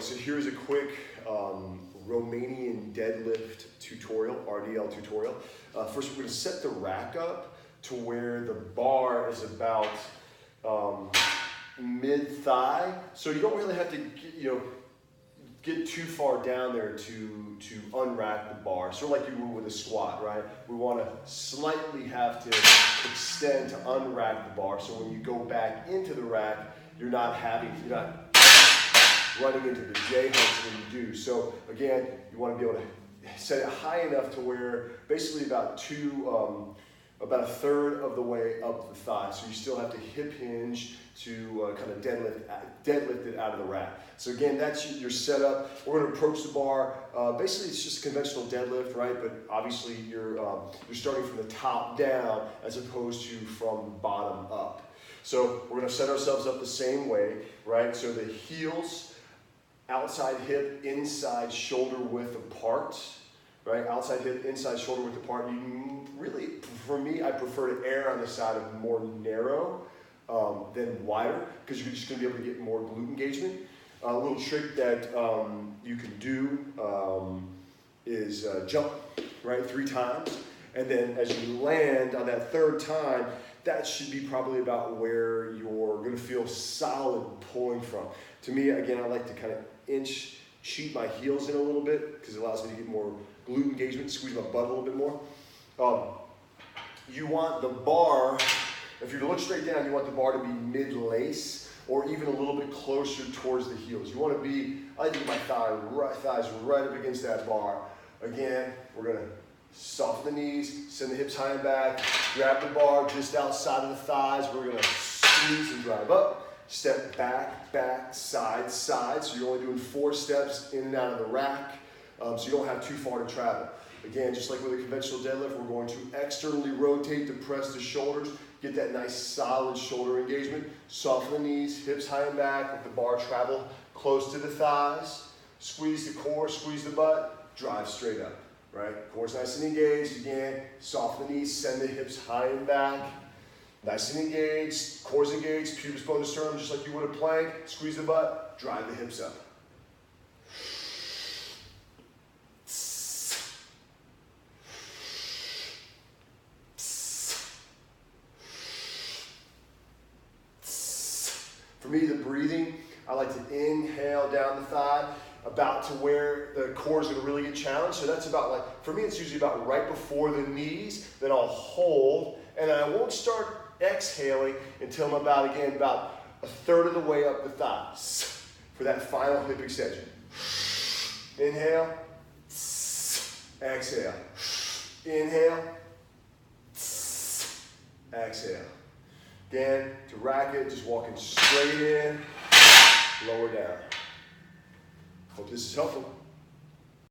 way. So here's a quick Romanian deadlift tutorial, RDL tutorial. First, we're going to set the rack up to where the bar is about mid-thigh. So you don't really have to, get too far down there to unrack the bar. Sort of like you would with a squat, right? We want to slightly have to extend to unrack the bar. So when you go back into the rack, you're not running into the J hooks when you do. So again, you want to be able to set it high enough to where basically about a third of the way up the thigh. So you still have to hip hinge to kind of deadlift it out of the rack. So again, that's your setup. We're going to approach the bar. Basically, it's just a conventional deadlift, right? But obviously, you're starting from the top down as opposed to from the bottom up. So we're going to set ourselves up the same way, right? So the heels, outside hip, inside shoulder width apart. Right, outside hip, inside shoulder width apart. You really, for me, I prefer to err on the side of more narrow than wider, because you're just going to be able to get more glute engagement. A little trick that you can do is jump, right, 3 times, and then as you land on that 3rd time, that should be probably about where you're going to feel solid pulling from. To me, again, I like to kind of cheat my heels in a little bit because it allows me to get more glute engagement, squeeze my butt a little bit more. You want the bar, if you're to look straight down, you want the bar to be mid-lace or even a little bit closer towards the heels. You want to be, I like to get my thighs right up against that bar. Again, we're going to soften the knees, send the hips high and back, grab the bar just outside of the thighs. We're going to squeeze and drive up. Step back, back, side, side. So you're only doing 4 steps in and out of the rack. So you don't have too far to travel. Again, just like with a conventional deadlift, we're going to externally rotate to press the shoulders, get that nice solid shoulder engagement. Soften the knees, hips high and back, let the bar travel close to the thighs. Squeeze the core, squeeze the butt, drive straight up, right? Core's nice and engaged. Again, soften the knees, send the hips high and back. Nice and engaged, core's engaged, pubis bone to sternum, just like you would a plank. Squeeze the butt, drive the hips up. For me, the breathing, I like to inhale down the thigh, about to where the core is going to really get challenged. So that's about like, for me, it's usually about right before the knees. Then I'll hold, and I won't start exhaling until I'm about a third of the way up the thighs for that final hip extension. Inhale, exhale. Inhale, exhale. Again, to rack it, just walking straight in, lower down. Hope this is helpful.